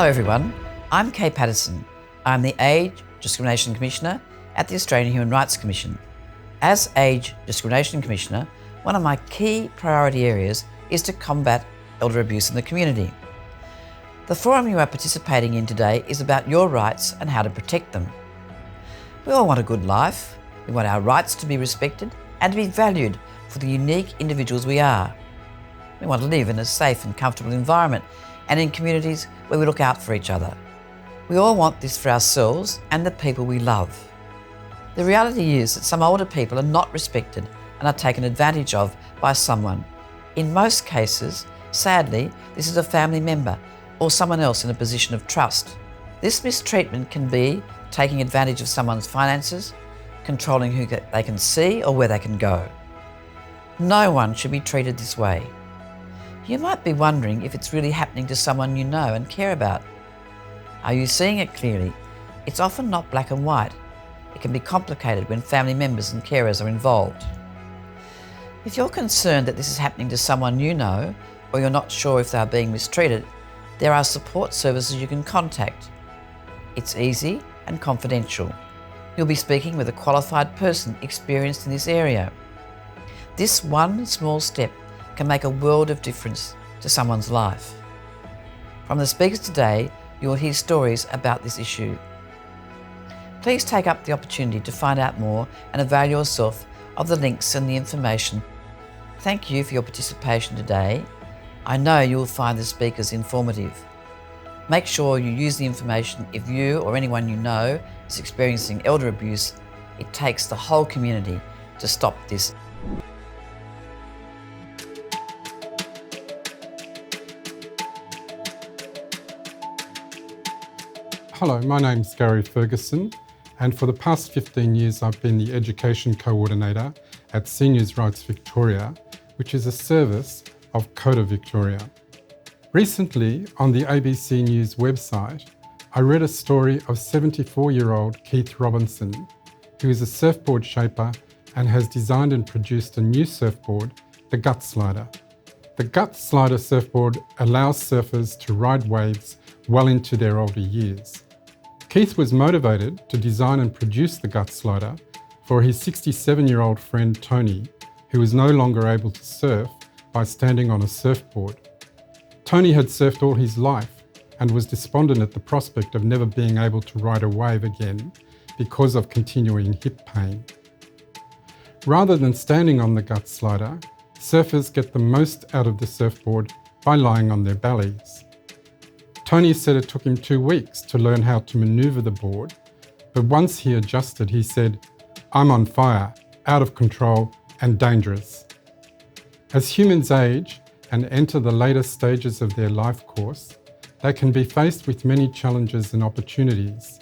Hello everyone, I'm Kay Patterson. I'm the Age Discrimination Commissioner at the Australian Human Rights Commission. As Age Discrimination Commissioner, one of my key priority areas is to combat elder abuse in the community. The forum you are participating in today is about your rights and how to protect them. We all want a good life. We want our rights to be respected and to be valued for the unique individuals we are. We want to live in a safe and comfortable environment and in communities where we look out for each other. We all want this for ourselves and the people we love. The reality is that some older people are not respected and are taken advantage of by someone. In most cases, sadly, this is a family member or someone else in a position of trust. This mistreatment can be taking advantage of someone's finances, controlling who they can see or where they can go. No one should be treated this way. You might be wondering if it's really happening to someone you know and care about. Are you seeing it clearly? It's often not black and white. It can be complicated when family members and carers are involved. If you're concerned that this is happening to someone you know, or you're not sure if they're being mistreated, there are support services you can contact. It's easy and confidential. You'll be speaking with a qualified person experienced in this area. This one small step can make a world of difference to someone's life. From the speakers today, you will hear stories about this issue. Please take up the opportunity to find out more and avail yourself of the links and the information. Thank you for your participation today. I know you will find the speakers informative. Make sure you use the information if you or anyone you know is experiencing elder abuse. It takes the whole community to stop this. Hello, my name's Gary Ferguson, and for the past 15 years I've been the Education Coordinator at Seniors Rights Victoria, which is a service of CODA Victoria. Recently, on the ABC News website, I read a story of 74-year-old Keith Robinson, who is a surfboard shaper and has designed and produced a new surfboard, the Gut Slider. The Gut Slider surfboard allows surfers to ride waves well into their older years. Keith was motivated to design and produce the Gut Slider for his 67-year-old friend Tony, who was no longer able to surf by standing on a surfboard. Tony had surfed all his life and was despondent at the prospect of never being able to ride a wave again because of continuing hip pain. Rather than standing on the Gut Slider, surfers get the most out of the surfboard by lying on their bellies. Tony said it took him 2 weeks to learn how to manoeuvre the board, but once he adjusted, he said, "I'm on fire, out of control and dangerous." As humans age and enter the later stages of their life course, they can be faced with many challenges and opportunities.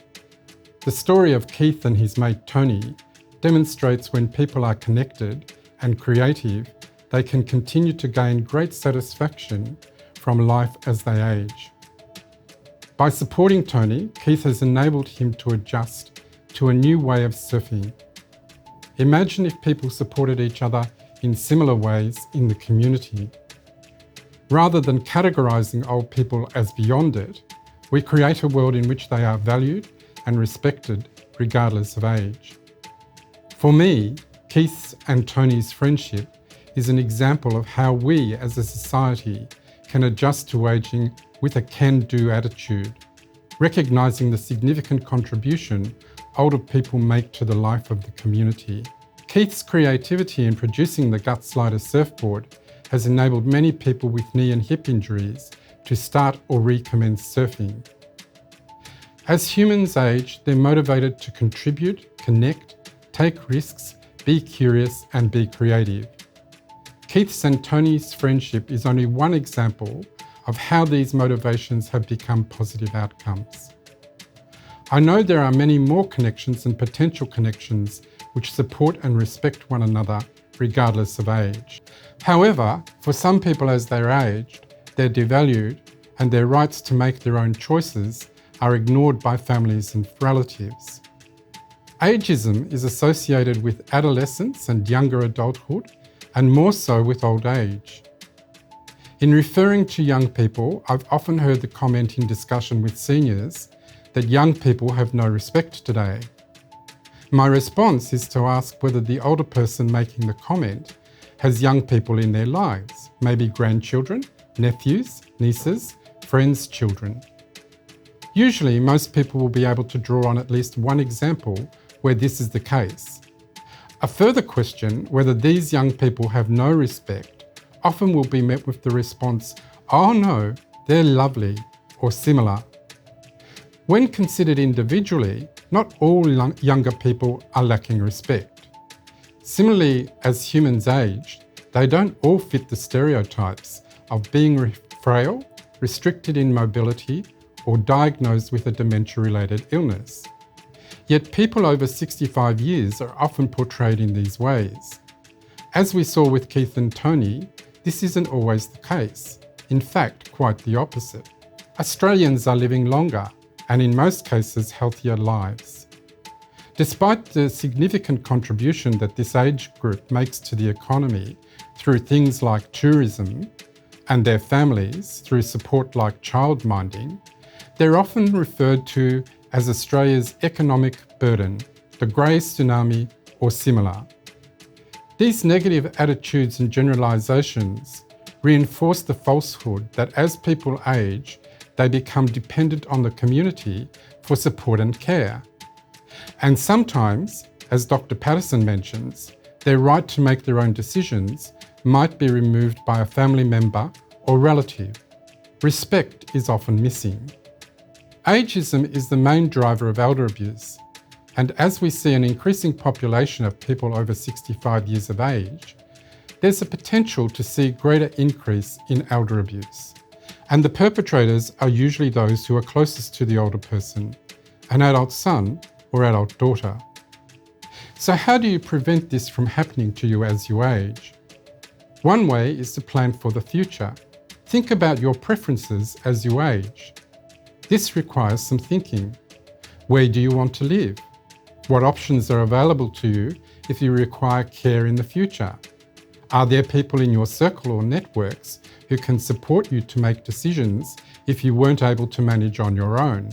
The story of Keith and his mate Tony demonstrates when people are connected and creative, they can continue to gain great satisfaction from life as they age. By supporting Tony, Keith has enabled him to adjust to a new way of surfing. Imagine if people supported each other in similar ways in the community. Rather than categorising old people as beyond it, we create a world in which they are valued and respected regardless of age. For me, Keith's and Tony's friendship is an example of how we as a society can adjust to ageing with a can-do attitude, recognising the significant contribution older people make to the life of the community. Keith's creativity in producing the Gut Slider surfboard has enabled many people with knee and hip injuries to start or recommence surfing. As humans age, they're motivated to contribute, connect, take risks, be curious and be creative. Keith's and Tony's friendship is only one example of how these motivations have become positive outcomes. I know there are many more connections and potential connections which support and respect one another regardless of age. However, for some people as they're aged, they're devalued and their rights to make their own choices are ignored by families and relatives. Ageism is associated with adolescence and younger adulthood, and more so with old age. In referring to young people, I've often heard the comment in discussion with seniors that young people have no respect today. My response is to ask whether the older person making the comment has young people in their lives, maybe grandchildren, nephews, nieces, friends' children. Usually, most people will be able to draw on at least one example where this is the case. A further question, whether these young people have no respect, often will be met with the response, "Oh no, they're lovely," or similar. When considered individually, not all younger people are lacking respect. Similarly, as humans age, they don't all fit the stereotypes of being frail, restricted in mobility, or diagnosed with a dementia-related illness. Yet people over 65 years are often portrayed in these ways. As we saw with Keith and Tony, this isn't always the case. In fact, quite the opposite. Australians are living longer, and in most cases, healthier lives. Despite the significant contribution that this age group makes to the economy through things like tourism, and their families through support like childminding, they're often referred to as Australia's economic burden, the grey tsunami, or similar. These negative attitudes and generalisations reinforce the falsehood that as people age, they become dependent on the community for support and care. And sometimes, as Dr. Patterson mentions, their right to make their own decisions might be removed by a family member or relative. Respect is often missing. Ageism is the main driver of elder abuse, and as we see an increasing population of people over 65 years of age, there's a potential to see greater increase in elder abuse. And the perpetrators are usually those who are closest to the older person, an adult son or adult daughter. So how do you prevent this from happening to you as you age? One way is to plan for the future. Think about your preferences as you age. This requires some thinking. Where do you want to live? What options are available to you if you require care in the future? Are there people in your circle or networks who can support you to make decisions if you weren't able to manage on your own?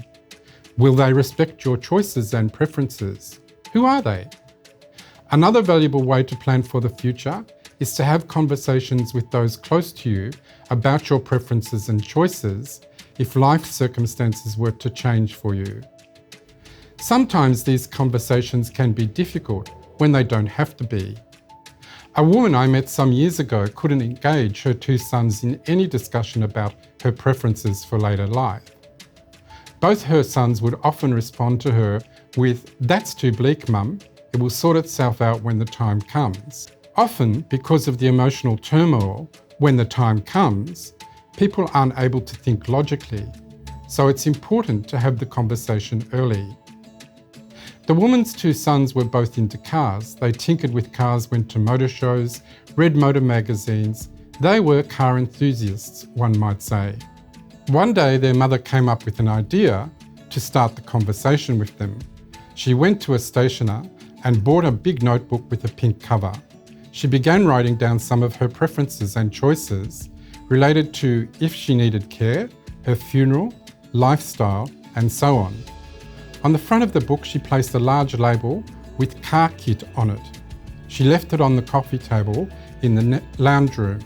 Will they respect your choices and preferences? Who are they? Another valuable way to plan for the future is to have conversations with those close to you about your preferences and choices if life circumstances were to change for you. Sometimes these conversations can be difficult when they don't have to be. A woman I met some years ago couldn't engage her two sons in any discussion about her preferences for later life. Both her sons would often respond to her with, "That's too bleak, Mum. It will sort itself out when the time comes." Often, because of the emotional turmoil, when the time comes, people aren't able to think logically. So it's important to have the conversation early. The woman's two sons were both into cars. They tinkered with cars, went to motor shows, read motor magazines. They were car enthusiasts, one might say. One day their mother came up with an idea to start the conversation with them. She went to a stationer and bought a big notebook with a pink cover. She began writing down some of her preferences and choices related to if she needed care, her funeral, lifestyle, and so on. On the front of the book, she placed a large label with car kit on it. She left it on the coffee table in the lounge room.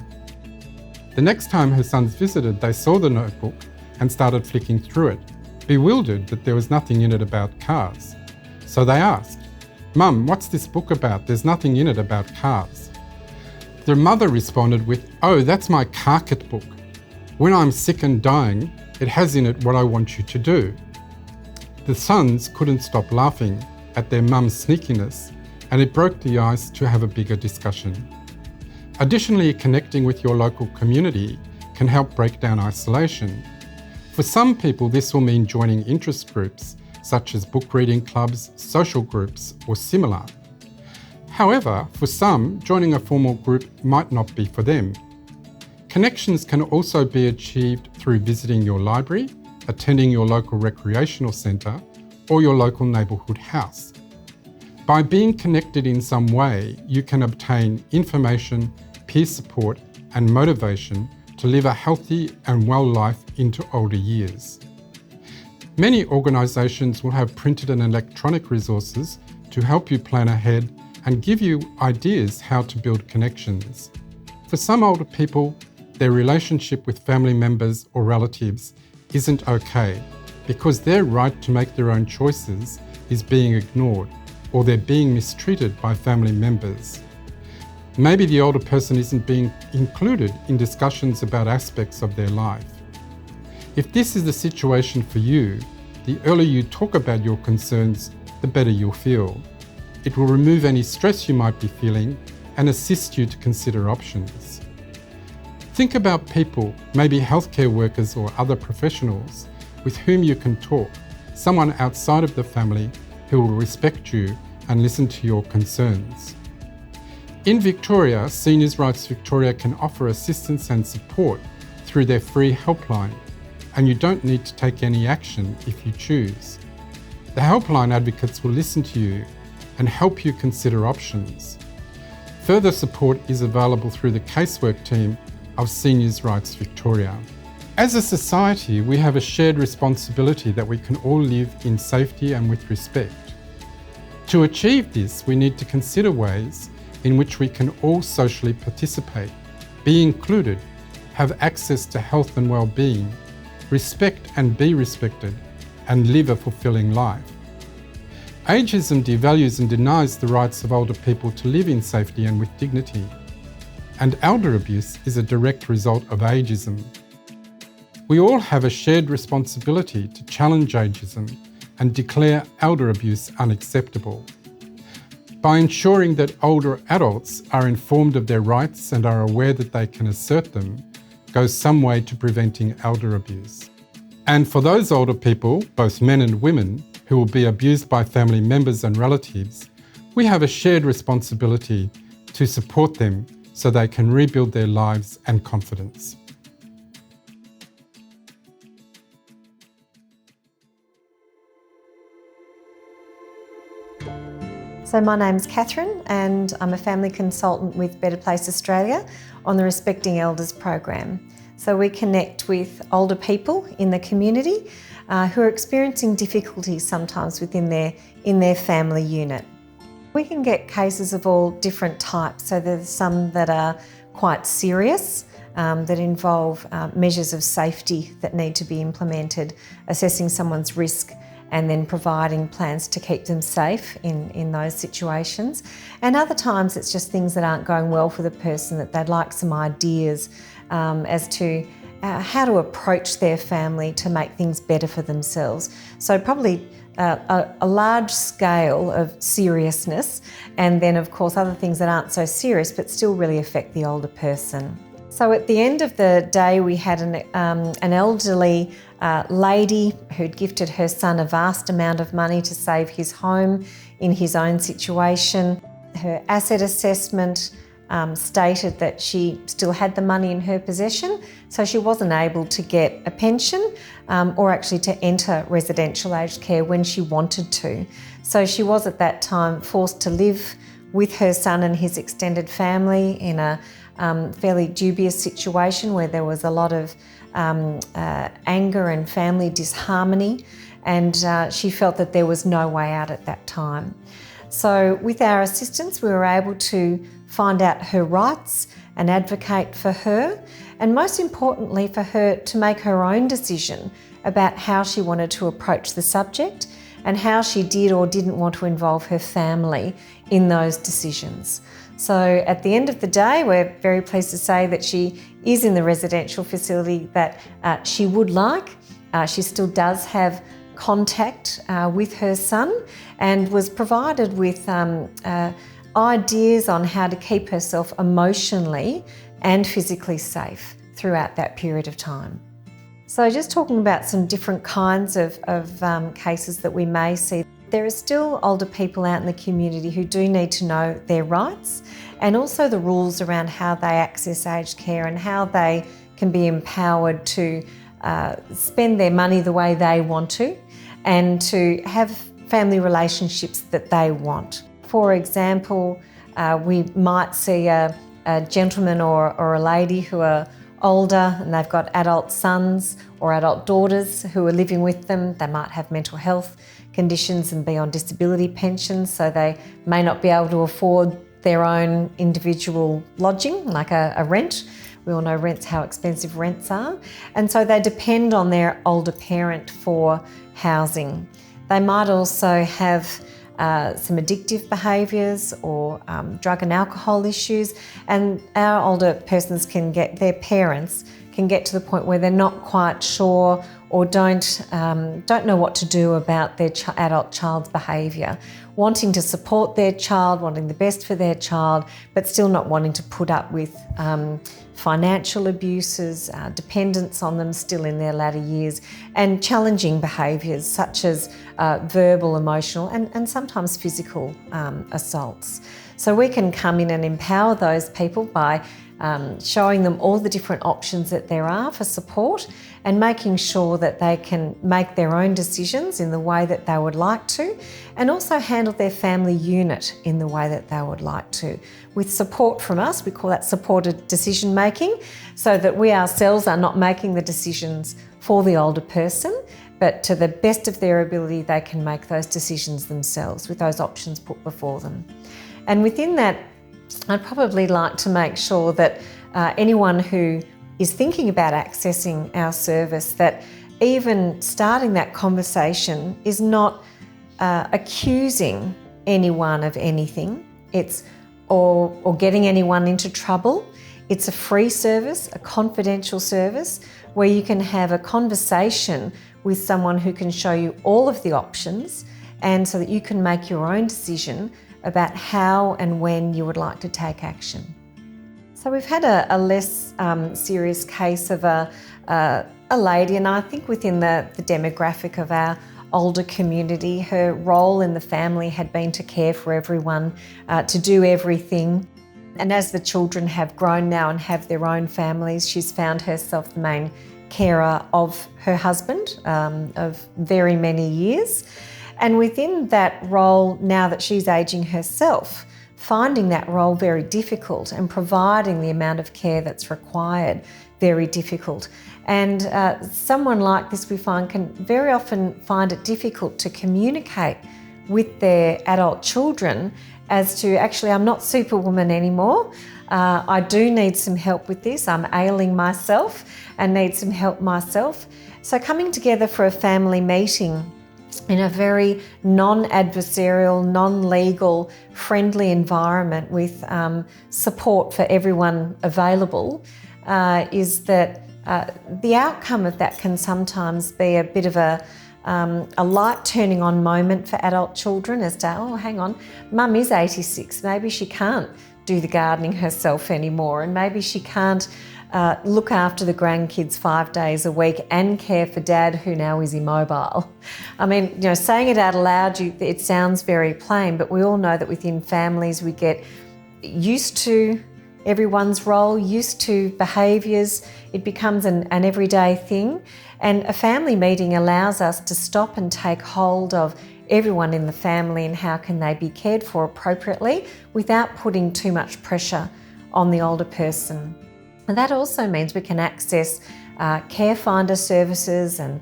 The next time her sons visited, they saw the notebook and started flicking through it, bewildered that there was nothing in it about cars. So they asked, "Mum, what's this book about? There's nothing in it about cars." Their mother responded with, "Oh, that's my car kit book. When I'm sick and dying, it has in it what I want you to do." The sons couldn't stop laughing at their mum's sneakiness, and it broke the ice to have a bigger discussion. Additionally, connecting with your local community can help break down isolation. For some people, this will mean joining interest groups, such as book reading clubs, social groups, or similar. However, for some, joining a formal group might not be for them. Connections can also be achieved through visiting your library, attending your local recreational centre, or your local neighbourhood house. By being connected in some way, you can obtain information, peer support, and motivation to live a healthy and well life into older years. Many organisations will have printed and electronic resources to help you plan ahead and give you ideas how to build connections. For some older people, their relationship with family members or relatives isn't okay because their right to make their own choices is being ignored, or they're being mistreated by family members. Maybe the older person isn't being included in discussions about aspects of their life. If this is the situation for you, the earlier you talk about your concerns, the better you'll feel. It will remove any stress you might be feeling and assist you to consider options. Think about people, maybe healthcare workers or other professionals, with whom you can talk, someone outside of the family who will respect you and listen to your concerns. In Victoria, Seniors Rights Victoria can offer assistance and support through their free helpline, and you don't need to take any action if you choose. The helpline advocates will listen to you and help you consider options. Further support is available through the casework team of Seniors Rights Victoria. As a society, we have a shared responsibility that we can all live in safety and with respect. To achieve this, we need to consider ways in which we can all socially participate, be included, have access to health and well-being, respect and be respected, and live a fulfilling life. Ageism devalues and denies the rights of older people to live in safety and with dignity. And elder abuse is a direct result of ageism. We all have a shared responsibility to challenge ageism and declare elder abuse unacceptable. By ensuring that older adults are informed of their rights and are aware that they can assert them, goes some way to preventing elder abuse. And for those older people, both men and women, who will be abused by family members and relatives, we have a shared responsibility to support them so they can rebuild their lives and confidence. So my name's Catherine and I'm a family consultant with Better Place Australia on the Respecting Elders program. So we connect with older people in the community who are experiencing difficulties sometimes within their family unit. We can get cases of all different types. So there's some that are quite serious, that involve measures of safety that need to be implemented, assessing someone's risk and then providing plans to keep them safe in those situations. And other times it's just things that aren't going well for the person, that they'd like some ideas as to how to approach their family to make things better for themselves. So probably a large scale of seriousness, and then of course other things that aren't so serious but still really affect the older person. So at the end of the day, we had an elderly lady who'd gifted her son a vast amount of money to save his home in his own situation. Her asset assessment stated that she still had the money in her possession, so she wasn't able to get a pension or actually to enter residential aged care when she wanted to. So she was at that time forced to live with her son and his extended family in a fairly dubious situation where there was a lot of anger and family disharmony, and she felt that there was no way out at that time. So with our assistance, we were able to find out her rights and advocate for her, and most importantly for her to make her own decision about how she wanted to approach the subject and how she did or didn't want to involve her family in those decisions. So at the end of the day, we're very pleased to say that she is in the residential facility that she would like. She still does have contact with her son and was provided with ideas on how to keep herself emotionally and physically safe throughout that period of time. So just talking about some different kinds of cases that we may see. There are still older people out in the community who do need to know their rights and also the rules around how they access aged care and how they can be empowered to spend their money the way they want to and to have family relationships that they want. For example, we might see a gentleman or a lady who are older and they've got adult sons or adult daughters who are living with them. They might have mental health conditions and be on disability pensions, so they may not be able to afford their own individual lodging, like a rent. We all know how expensive rents are. And so they depend on their older parent for housing. They might also have some addictive behaviours or drug and alcohol issues, and our older persons their parents can get to the point where they're not quite sure or don't know what to do about their adult child's behaviour, wanting to support their child, wanting the best for their child, but still not wanting to put up with financial abuses, dependence on them still in their latter years, and challenging behaviours such as verbal, emotional and sometimes physical assaults. So we can come in and empower those people by showing them all the different options that there are for support and making sure that they can make their own decisions in the way that they would like to, and also handle their family unit in the way that they would like to. With support from us, we call that supported decision making, so that we ourselves are not making the decisions for the older person, but to the best of their ability they can make those decisions themselves with those options put before them. And within that, I'd probably like to make sure that anyone who is thinking about accessing our service, that even starting that conversation is not accusing anyone of anything, or getting anyone into trouble. It's a free service, a confidential service, where you can have a conversation with someone who can show you all of the options, and so that you can make your own decision about how and when you would like to take action. So we've had a less serious case of a lady, and I think within the demographic of our older community, her role in the family had been to care for everyone, to do everything. And as the children have grown now and have their own families, she's found herself the main carer of her husband of very many years. And within that role, now that she's ageing herself, finding that role very difficult and providing the amount of care that's required very difficult. And someone like this, we find, can very often find it difficult to communicate with their adult children as to, actually, I'm not Superwoman anymore. I do need some help with this. I'm ailing myself and need some help myself. So coming together for a family meeting in a very non-adversarial, non-legal, friendly environment with support for everyone available is that the outcome of that can sometimes be a bit of a light turning on moment for adult children as to, oh, hang on, Mum is 86, maybe she can't do the gardening herself anymore, and maybe she can't look after the grandkids 5 days a week and care for Dad, who now is immobile. I mean, saying it out aloud, it sounds very plain, but we all know that within families we get used to everyone's role, used to behaviours. It becomes an everyday thing. And a family meeting allows us to stop and take hold of everyone in the family and how can they be cared for appropriately without putting too much pressure on the older person. And that also means we can access care finder services and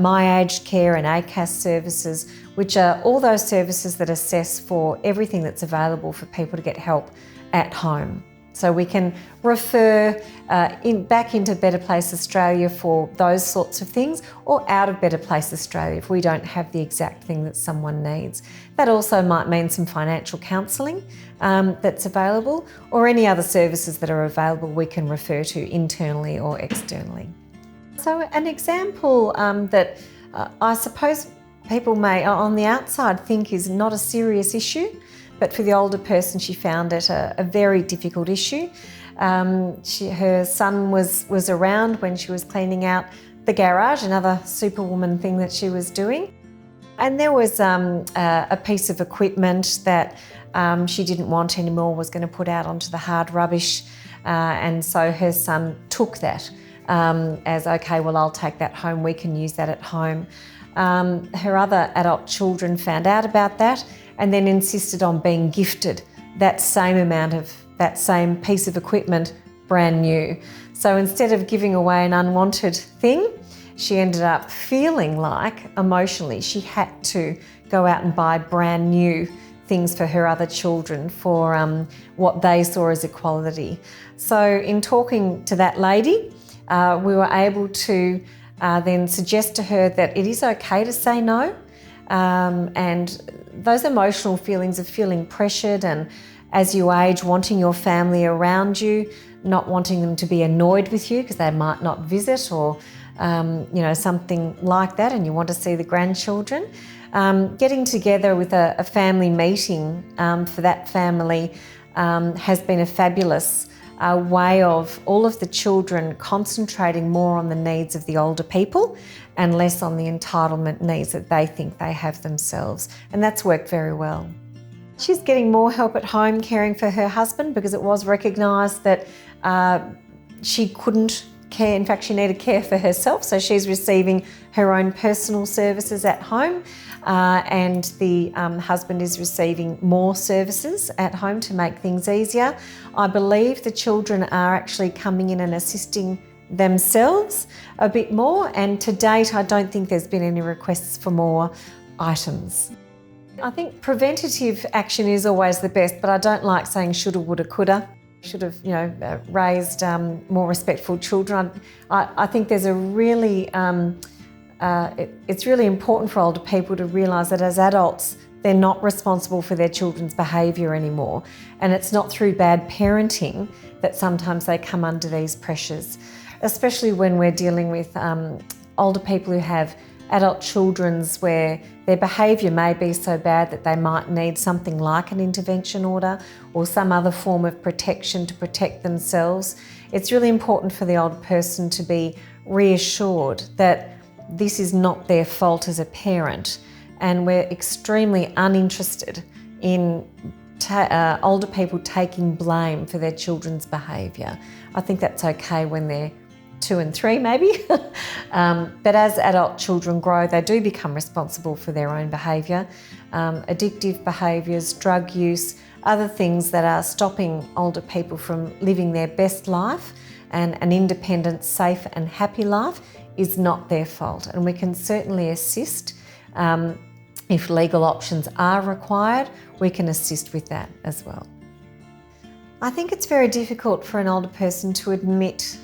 My Aged Care and ACAS services, which are all those services that assess for everything that's available for people to get help at home. So we can refer back into Better Place Australia for those sorts of things, or out of Better Place Australia if we don't have the exact thing that someone needs. That also might mean some financial counselling that's available, or any other services that are available we can refer to internally or externally. So an example that I suppose people may on the outside think is not a serious issue, but for the older person, she found it a very difficult issue. Her son was around when she was cleaning out the garage, another Superwoman thing that she was doing. And there was a piece of equipment that she didn't want anymore, was going to put out onto the hard rubbish. And so her son took that as, okay, well, I'll take that home, we can use that at home. Her other adult children found out about that and then insisted on being gifted that same amount of that same piece of equipment brand new. So instead of giving away an unwanted thing, she ended up feeling like emotionally she had to go out and buy brand new things for her other children for what they saw as equality. So in talking to that lady, we were able to then suggest to her that it is okay to say no, and those emotional feelings of feeling pressured and as you age wanting your family around you, not wanting them to be annoyed with you because they might not visit or something like that, and you want to see the grandchildren. Getting together with a family meeting for that family has been a fabulous way of all of the children concentrating more on the needs of the older people and less on the entitlement needs that they think they have themselves. And that's worked very well. She's getting more help at home caring for her husband because it was recognised that she couldn't care. In fact, she needed care for herself. So she's receiving her own personal services at home and the husband is receiving more services at home to make things easier. I believe the children are actually coming in and assisting themselves a bit more, and to date I don't think there's been any requests for more items. I think preventative action is always the best, but I don't like saying shoulda, woulda, coulda. Should have, raised more respectful children. I think there's a really, it's really important for older people to realise that as adults, they're not responsible for their children's behaviour anymore. And it's not through bad parenting that sometimes they come under these pressures, especially when we're dealing with older people who have adult children's where their behaviour may be so bad that they might need something like an intervention order or some other form of protection to protect themselves. It's really important for the older person to be reassured that this is not their fault as a parent, and we're extremely uninterested in older people taking blame for their children's behaviour. I think that's okay when they're 2 and 3 maybe, but as adult children grow, they do become responsible for their own behaviour. Addictive behaviours, drug use, other things that are stopping older people from living their best life and an independent, safe and happy life is not their fault. And we can certainly assist. If legal options are required, we can assist with that as well. I think it's very difficult for an older person to admit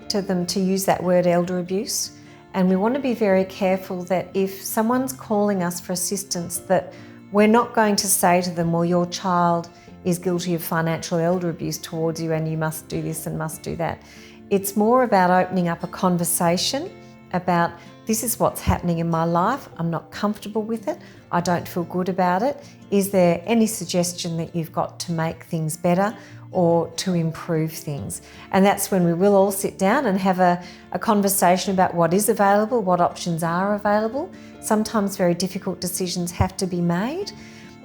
to them to use that word elder abuse, and we want to be very careful that if someone's calling us for assistance, that we're not going to say to them, well, your child is guilty of financial elder abuse towards you and you must do this and must do that. It's more about opening up a conversation about, this is what's happening in my life, I'm not comfortable with it, I don't feel good about it. Is there any suggestion that you've got to make things better or to improve things? And that's when we will all sit down and have a conversation about what is available, what options are available. Sometimes very difficult decisions have to be made.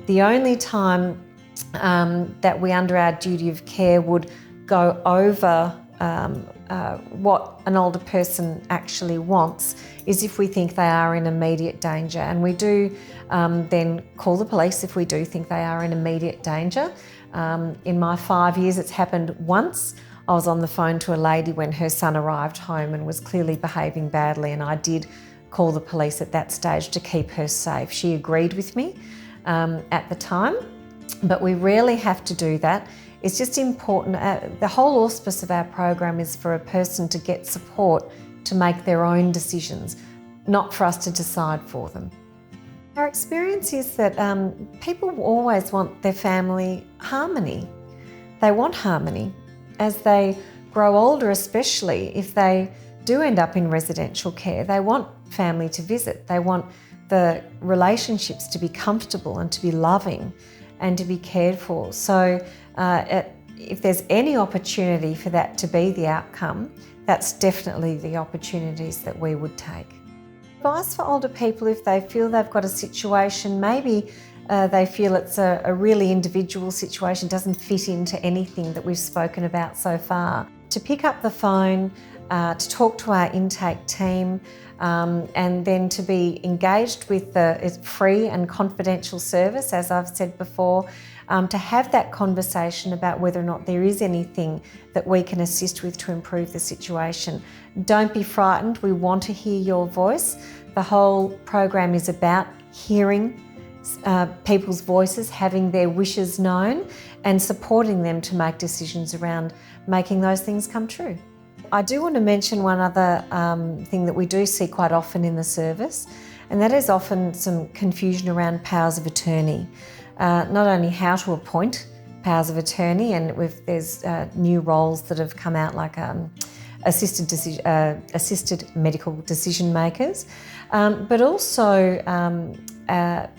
The only time that we, under our duty of care, would go over what an older person actually wants is if we think they are in immediate danger, and we do then call the police if we do think they are in immediate danger. In my 5 years, it's happened once. I was on the phone to a lady when her son arrived home and was clearly behaving badly, and I did call the police at that stage to keep her safe. She agreed with me at the time, but we rarely have to do that. It's just important. The whole auspice of our program is for a person to get support to make their own decisions, not for us to decide for them. Our experience is that people always want their family harmony. They want harmony. As they grow older, especially if they do end up in residential care, they want family to visit. They want the relationships to be comfortable and to be loving and to be cared for. So if there's any opportunity for that to be the outcome, that's definitely the opportunities that we would take. Advice for older people, if they feel they've got a situation, maybe they feel it's a really individual situation, doesn't fit into anything that we've spoken about so far, to pick up the phone, to talk to our intake team, and then to be engaged with the free and confidential service, as I've said before, to have that conversation about whether or not there is anything that we can assist with to improve the situation. Don't be frightened, we want to hear your voice. The whole program is about hearing people's voices, having their wishes known and supporting them to make decisions around making those things come true. I do want to mention one other thing that we do see quite often in the service, and that is often some confusion around powers of attorney. Not only how to appoint powers of attorney, and there's new roles that have come out like assisted medical decision makers, but also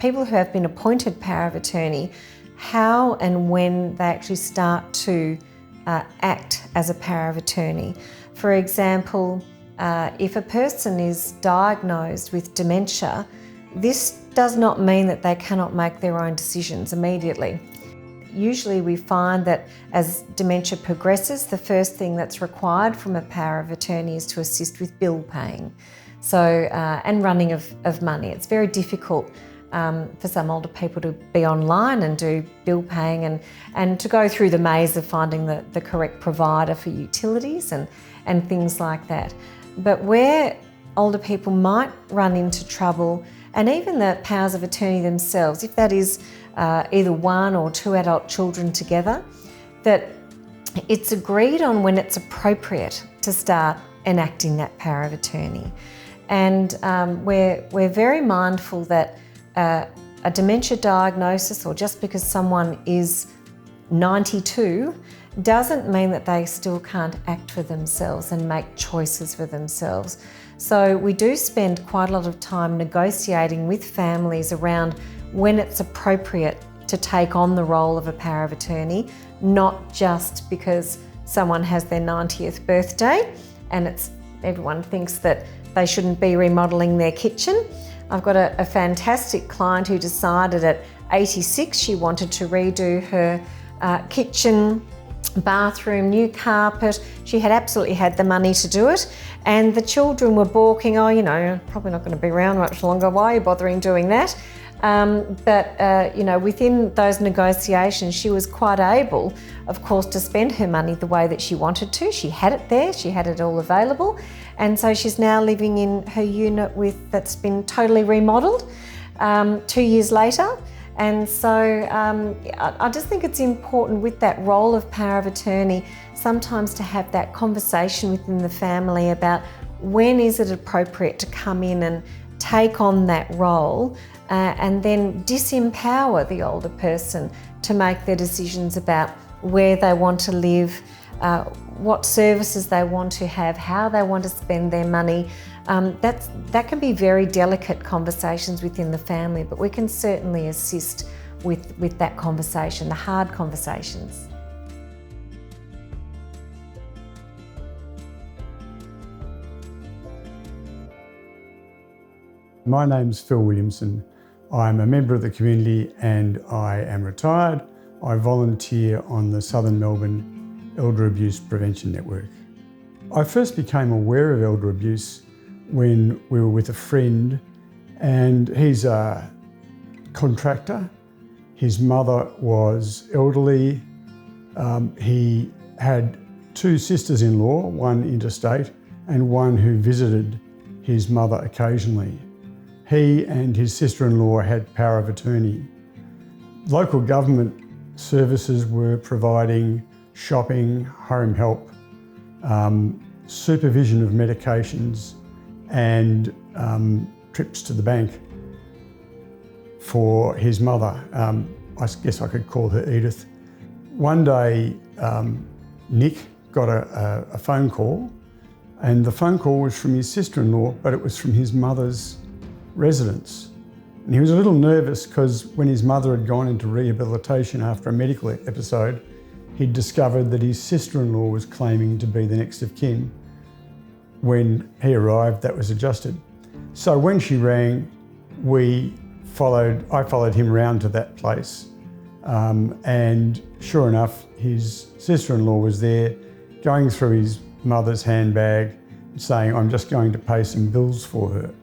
people who have been appointed power of attorney, how and when they actually start to act as a power of attorney. For example, if a person is diagnosed with dementia, this does not mean that they cannot make their own decisions immediately. Usually we find that as dementia progresses, the first thing that's required from a power of attorney is to assist with bill paying, and running of money. It's very difficult for some older people to be online and do bill paying and to go through the maze of finding the correct provider for utilities and things like that. But where older people might run into trouble, and even the powers of attorney themselves, if that is either one or two adult children together, that it's agreed on when it's appropriate to start enacting that power of attorney. And we're very mindful that a dementia diagnosis, or just because someone is 92, doesn't mean that they still can't act for themselves and make choices for themselves. So we do spend quite a lot of time negotiating with families around when it's appropriate to take on the role of a power of attorney, not just because someone has their 90th birthday and everyone thinks that they shouldn't be remodelling their kitchen. I've got a fantastic client who decided at 86 she wanted to redo her kitchen, bathroom, new carpet. She had absolutely had the money to do it, and the children were balking, oh, probably not going to be around much longer, why are you bothering doing that? But within those negotiations, she was quite able, of course, to spend her money the way that she wanted to. She had it there, she had it all available, and so she's now living in her unit that's been totally remodelled 2 years later. And so I just think it's important with that role of power of attorney sometimes to have that conversation within the family about when is it appropriate to come in and take on that role, and then disempower the older person to make their decisions about where they want to live, what services they want to have, how they want to spend their money. That can be very delicate conversations within the family, but we can certainly assist with that conversation, the hard conversations. My name's Phil Williamson. I'm a member of the community and I am retired. I volunteer on the Southern Melbourne Elder Abuse Prevention Network. I first became aware of elder abuse when we were with a friend, and he's a contractor. His mother was elderly. He had two sisters-in-law, one interstate and one who visited his mother occasionally. He and his sister-in-law had power of attorney. Local government services were providing shopping, home help, supervision of medications, and trips to the bank for his mother. I guess I could call her Edith. One day, Nick got a phone call, and the phone call was from his sister-in-law, but it was from his mother's residence. And he was a little nervous because when his mother had gone into rehabilitation after a medical episode, he'd discovered that his sister-in-law was claiming to be the next of kin. When he arrived, that was adjusted. So when she rang, I followed him round to that place. And sure enough, his sister-in-law was there going through his mother's handbag saying, I'm just going to pay some bills for her.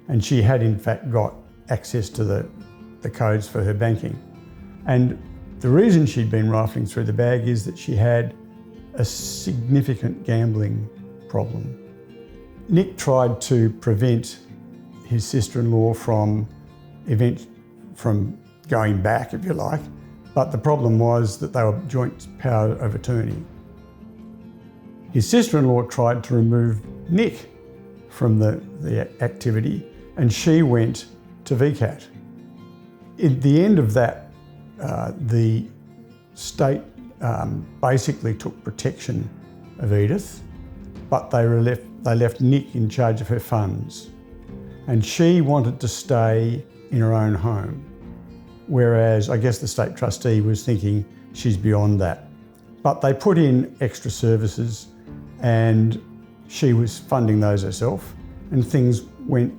And she had in fact got access to the codes for her banking. And the reason she'd been rifling through the bag is that she had a significant gambling problem. Nick tried to prevent his sister-in-law from going back, if you like, but the problem was that they were joint power of attorney. His sister-in-law tried to remove Nick from the activity, and she went to VCAT. At the end of that, the state basically took protection of Edith, but they left Nick in charge of her funds. And she wanted to stay in her own home, whereas I guess the state trustee was thinking she's beyond that. But they put in extra services and she was funding those herself, and things went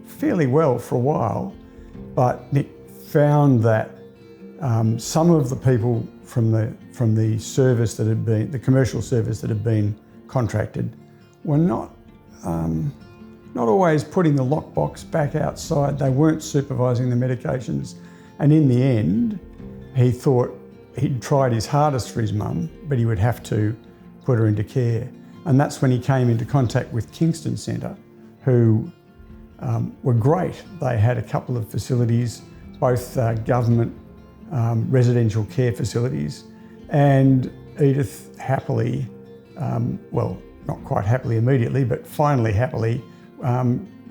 fairly well for a while. But Nick found that some of the people from the service that had been, the commercial service that had been contracted, were not always putting the lockbox back outside. They weren't supervising the medications. And in the end, he thought he'd tried his hardest for his mum, but he would have to put her into care. And that's when he came into contact with Kingston Centre, who were great. They had a couple of facilities, both government residential care facilities, and Edith happily, well, not quite happily immediately, but finally happily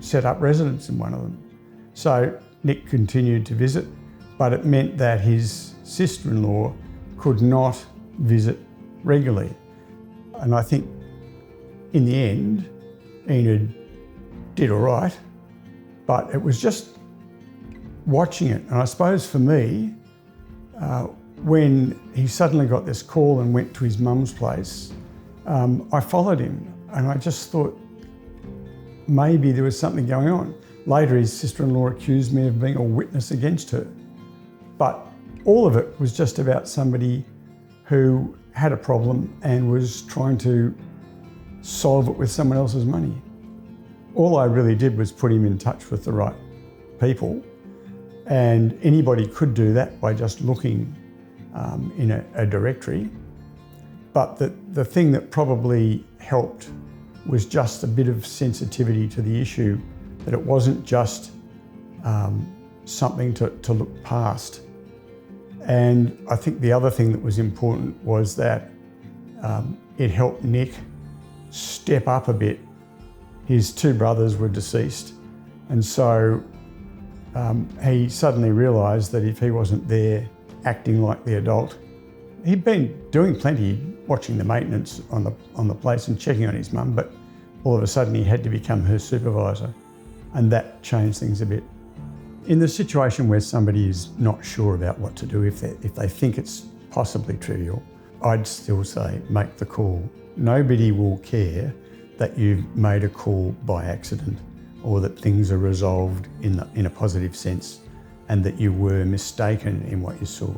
set up residence in one of them. So Nick continued to visit, but it meant that his sister-in-law could not visit regularly. And I think in the end, Enid did all right, but it was just watching it. And I suppose for me, when he suddenly got this call and went to his mum's place, I followed him and I just thought maybe there was something going on. Later, his sister-in-law accused me of being a witness against her. But all of it was just about somebody who had a problem and was trying to solve it with someone else's money. All I really did was put him in touch with the right people, and anybody could do that by just looking in a directory. But the thing that probably helped was just a bit of sensitivity to the issue, that it wasn't just something to look past. And I think the other thing that was important was that it helped Nick step up a bit. His two brothers were deceased, and so he suddenly realised that if he wasn't there acting like the adult, he'd been doing plenty, watching the maintenance on the place and checking on his mum, but all of a sudden he had to become her supervisor, and that changed things a bit. In the situation where somebody is not sure about what to do, if they think it's possibly trivial, I'd still say make the call. Nobody will care that you've made a call by accident, or that things are resolved in a positive sense and that you were mistaken in what you saw.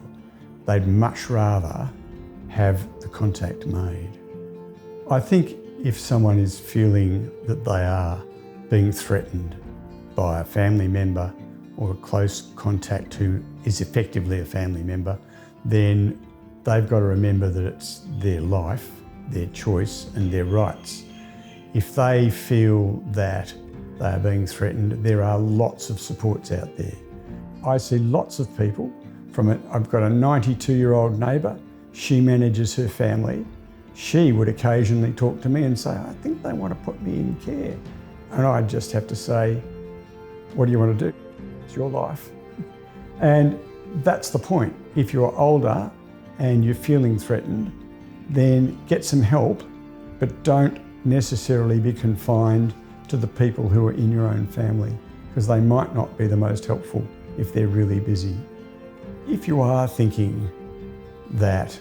They'd much rather have the contact made. I think if someone is feeling that they are being threatened by a family member or a close contact who is effectively a family member, then they've got to remember that it's their life, their choice and their rights. If they feel that they are being threatened, there are lots of supports out there. I see lots of people I've got a 92-year-old neighbour. She manages her family. She would occasionally talk to me and say, I think they want to put me in care. And I'd just have to say, what do you want to do? It's your life. And that's the point. If you're older and you're feeling threatened, then get some help, but don't necessarily be confined to the people who are in your own family, because they might not be the most helpful if they're really busy. If you are thinking that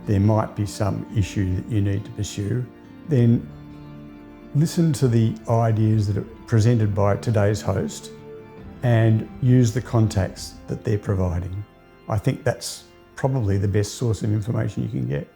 there might be some issue that you need to pursue, then listen to the ideas that are presented by today's host and use the contacts that they're providing. I think that's probably the best source of information you can get.